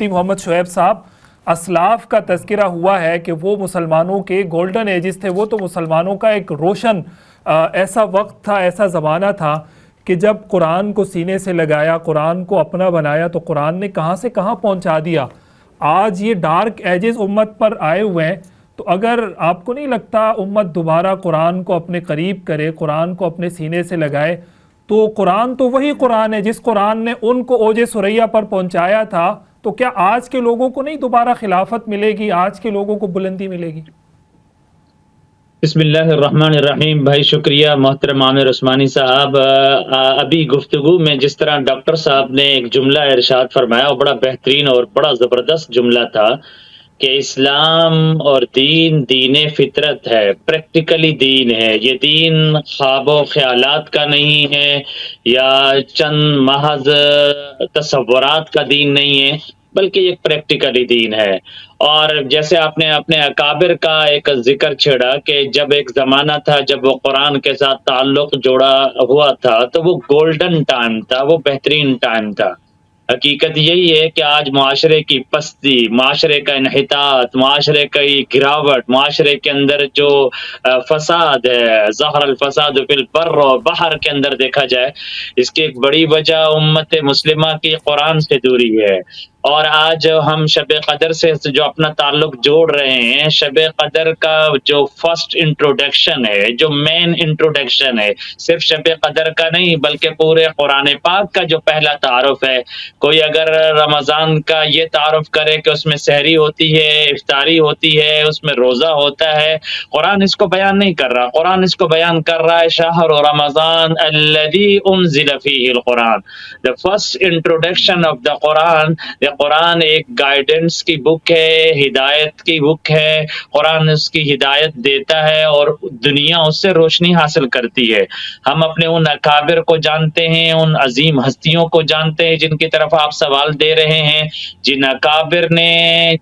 محمد شعیب صاحب، اسلاف کا تذکرہ ہوا ہے کہ وہ مسلمانوں کے گولڈن ایجز تھے. وہ تو مسلمانوں کا ایک روشن ایسا وقت تھا، ایسا زمانہ تھا کہ جب قرآن کو سینے سے لگایا، قرآن کو اپنا بنایا تو قرآن نے کہاں سے کہاں پہنچا دیا. آج یہ ڈارک ایجز امت پر آئے ہوئے ہیں، تو اگر آپ کو نہیں لگتا امت دوبارہ قرآن کو اپنے قریب کرے، قرآن کو اپنے سینے سے لگائے، تو قرآن تو وہی قرآن ہے جس قرآن نے ان کو اوج ثریا پر پہنچایا تھا. تو کیا آج کے لوگوں کو نہیں دوبارہ خلافت ملے گی، آج کے لوگوں کو بلندی ملے گی؟ بسم اللہ الرحمن الرحیم. بھائی شکریہ محترم عامر عثمانی صاحب. ابھی گفتگو میں جس طرح ڈاکٹر صاحب نے ایک جملہ ارشاد فرمایا، وہ بڑا بہترین اور بڑا زبردست جملہ تھا کہ اسلام اور دین فطرت ہے، پریکٹیکلی دین ہے. یہ دین خواب و خیالات کا نہیں ہے یا چند محض تصورات کا دین نہیں ہے، بلکہ یہ پریکٹیکلی دین ہے. اور جیسے آپ نے اپنے اکابر کا ایک ذکر چھیڑا کہ جب ایک زمانہ تھا جب وہ قرآن کے ساتھ تعلق جوڑا ہوا تھا تو وہ گولڈن ٹائم تھا، وہ بہترین ٹائم تھا. حقیقت یہی ہے کہ آج معاشرے کی پستی، معاشرے کا انحطاط، معاشرے کی گراوٹ، معاشرے کے اندر جو فساد ہے، ظہر الفساد فی البر و بحر کے اندر دیکھا جائے، اس کی ایک بڑی وجہ امت مسلمہ کی قرآن سے دوری ہے. اور آج ہم شب قدر سے جو اپنا تعلق جوڑ رہے ہیں، شب قدر کا جو فرسٹ انٹروڈکشن ہے، جو مین انٹروڈکشن ہے، صرف شب قدر کا نہیں بلکہ پورے قرآن پاک کا جو پہلا تعارف ہے. کوئی اگر رمضان کا یہ تعارف کرے کہ اس میں سحری ہوتی ہے، افطاری ہوتی ہے، اس میں روزہ ہوتا ہے، قرآن اس کو بیان نہیں کر رہا. قرآن اس کو بیان کر رہا ہے شہر رمضان الذی انزل فیہ القرآن. The first introduction of the Quran. قرآن ایک گائیڈنس کی بک ہے، ہدایت کی بک ہے. قرآن اس کی ہدایت دیتا ہے اور دنیا اس سے روشنی حاصل کرتی ہے. ہم اپنے ان اکابر کو جانتے ہیں، ان عظیم ہستیوں کو جانتے ہیں جن کی طرف آپ سوال دے رہے ہیں. جن اکابر نے،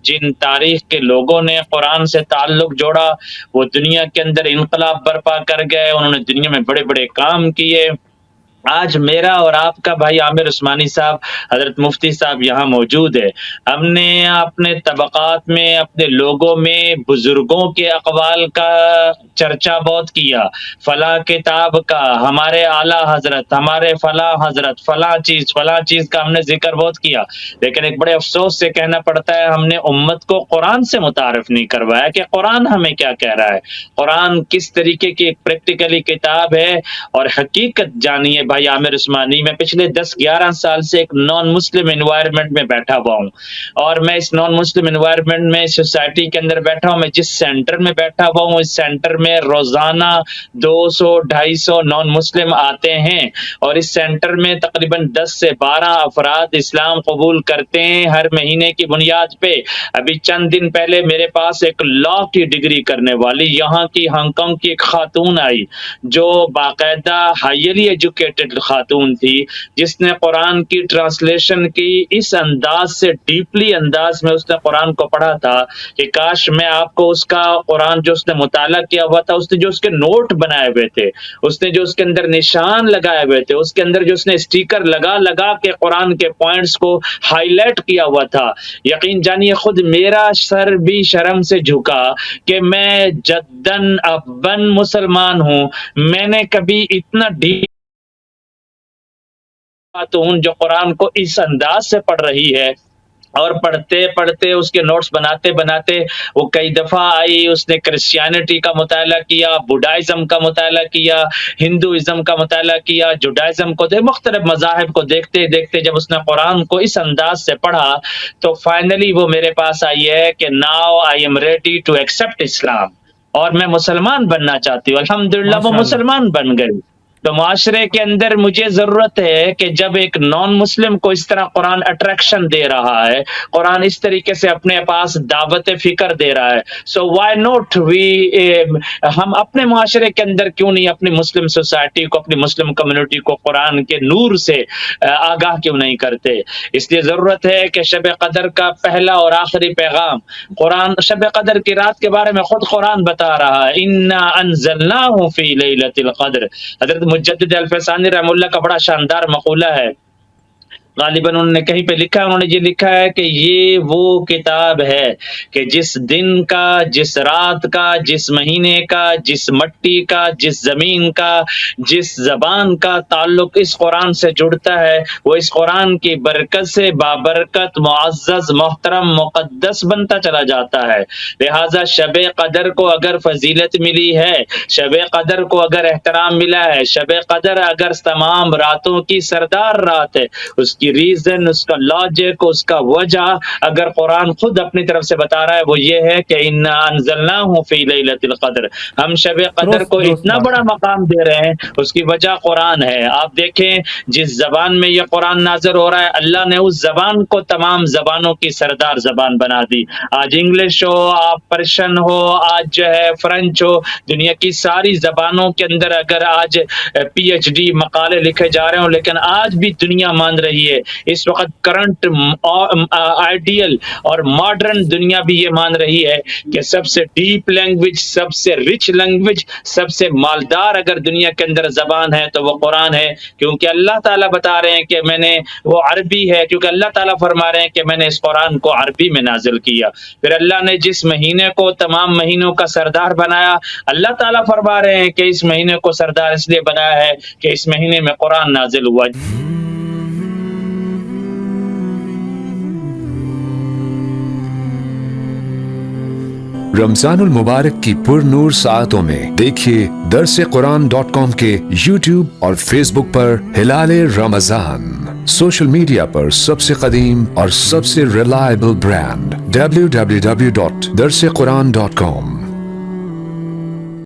جن تاریخ کے لوگوں نے قرآن سے تعلق جوڑا، وہ دنیا کے اندر انقلاب برپا کر گئے، انہوں نے دنیا میں بڑے بڑے کام کیے. آج میرا اور آپ کا بھائی عامر عثمانی صاحب، حضرت مفتی صاحب یہاں موجود ہے. ہم نے اپنے طبقات میں، اپنے لوگوں میں بزرگوں کے اقوال کا چرچا بہت کیا. فلاں کتاب کا، ہمارے اعلیٰ حضرت، ہمارے فلاں حضرت، فلاں چیز کا ہم نے ذکر بہت کیا. لیکن ایک بڑے افسوس سے کہنا پڑتا ہے، ہم نے امت کو قرآن سے متعارف نہیں کروایا کہ قرآن ہمیں کیا کہہ رہا ہے، قرآن کس طریقے کی ایک پریکٹیکلی کتاب ہے. اور حقیقت جانیے بھائی عامر عثمانی، میں پچھلے 10-11 سال سے ایک نان مسلم انوائرمنٹ میں بیٹھا ہوا ہوں، اور میں اس نان مسلم انوائرمنٹ میں، سوسائٹی کے اندر بیٹھا ہوں. میں جس سینٹر میں بیٹھا ہوا ہوں، اس سینٹر میں روزانہ 200-250 نان مسلم آتے ہیں، اور اس سینٹر میں تقریباً 10 سے 12 افراد اسلام قبول کرتے ہیں ہر مہینے کی بنیاد پہ. ابھی چند دن پہلے میرے پاس ایک لا کی ڈگری کرنے والی یہاں کی ہانگ کانگ کی ایک خاتون آئی، جو باقاعدہ ہائیلی ایجوکیٹڈ خاتون تھی، جس نے قرآن کی ٹرانسلیشن کی اس انداز سے، ڈیپلی انداز میں اس نے قرآن کو پڑھا تھا کہ کاش میں آپ کو اس کا قرآن جو اس نے مطالعہ کیا ہوا تھا، اس نے جو اس کے نوٹ بنائے ہوئے تھے، اس نے جو اس کے اندر نشان لگائے ہوئے تھے، اس کے اندر جو اس نے اسٹیکر لگا لگا کے قرآن کے پوائنٹس کو ہائی لائٹ کیا ہوا تھا، یقین جانیے خود میرا سر بھی شرم سے جھکا کہ میں جدن ابن مسلمان ہوں. میں نے کبھی اتنا ڈیپ خاتون جو قرآن کو اس انداز سے پڑھ رہی ہے، اور پڑھتے پڑھتے اس کے نوٹس بناتے بناتے وہ کئی دفعہ آئی، اس نے کرسچینٹی کا مطالعہ کیا، بودھائزم کا مطالعہ کیا، ہندوازم کا مطالعہ کیا، جوڈائزم کو، مختلف مذاہب کو دیکھتے دیکھتے جب اس نے قرآن کو اس انداز سے پڑھا تو فائنلی وہ میرے پاس آئی ہے کہ now I am ready to accept Islam, اور میں مسلمان بننا چاہتی ہوں. الحمدللہ وہ ماشاءاللہ. مسلمان بن گئی. تو معاشرے کے اندر مجھے ضرورت ہے کہ جب ایک نان مسلم کو اس طرح قرآن اٹریکشن دے رہا ہے، قرآن اس طریقے سے اپنے پاس دعوت فکر دے رہا ہے، سو وائی نوٹ ہم اپنے معاشرے کے اندر کیوں نہیں اپنی مسلم سوسائٹی کو، اپنی مسلم کمیونٹی کو قرآن کے نور سے آگاہ کیوں نہیں کرتے. اس لیے ضرورت ہے کہ شب قدر کا پہلا اور آخری پیغام، قرآن شب قدر کی رات کے بارے میں خود قرآن بتا رہا ہے، انا انزلناہ فی لیلۃ القدر. حضرت مجدد الفسانی رحمہ اللہ کا بڑا شاندار مقولہ ہے غالباً انہوں نے کہیں پہ لکھا ہے، انہوں نے یہ لکھا ہے کہ یہ وہ کتاب ہے کہ جس دن کا، جس رات کا، جس مہینے کا، جس مٹی کا، جس زمین کا، جس زبان کا تعلق اس قرآن سے جڑتا ہے، وہ اس قرآن کی برکت سے بابرکت، معزز، محترم، مقدس بنتا چلا جاتا ہے۔ لہٰذا شب قدر کو اگر فضیلت ملی ہے، شب قدر کو اگر احترام ملا ہے، شب قدر اگر تمام راتوں کی سردار رات ہے، اس کی ریزن، اس کا لاجک، اس کا وجہ اگر قرآن خود اپنی طرف سے بتا رہا ہے، وہ یہ ہے کہ انا انزلناہ فی لیلۃ القدر، ہم شب قدر کو درست اتنا بات بڑا ہے۔ مقام دے رہے ہیں، اس کی وجہ قرآن ہے۔ آپ دیکھیں جس زبان میں یہ قرآن نازل ہو رہا ہے، اللہ نے اس زبان کو تمام زبانوں کی سردار زبان بنا دی۔ آج انگلش ہو، آپ پرشین ہو، آج جو ہے فرینچ ہو، دنیا کی ساری زبانوں کے اندر اگر آج پی ایچ ڈی مقالے لکھے جا رہے ہوں، لیکن آج بھی دنیا مان رہی ہے، اس وقت کرنٹ آئیڈیل اور ماڈرن دنیا بھی یہ مان رہی ہے کہ سب سے ڈیپ لینگویج، سب سے رچ لینگویج، سب سے مالدار اگر دنیا کے اندر زبان ہے تو وہ قرآن ہے، کیونکہ اللہ تعالیٰ بتا رہے ہیں کہ میں نے، وہ عربی ہے، کیونکہ اللہ تعالیٰ فرما رہے ہیں کہ میں نے اس قرآن کو عربی میں نازل کیا۔ پھر اللہ نے جس مہینے کو تمام مہینوں کا سردار بنایا، اللہ تعالیٰ فرما رہے ہیں کہ اس مہینے کو سردار اس لیے بنایا ہے کہ اس مہینے میں قرآن نازل ہوا۔ رمضان المبارک کی پر نور ساعتوں میں دیکھیے درسقرآن.com کے یوٹیوب اور فیس بک پر ہلال رمضان، سوشل میڈیا پر سب سے قدیم اور سب سے ریلائبل برانڈ www.درسقرآن.com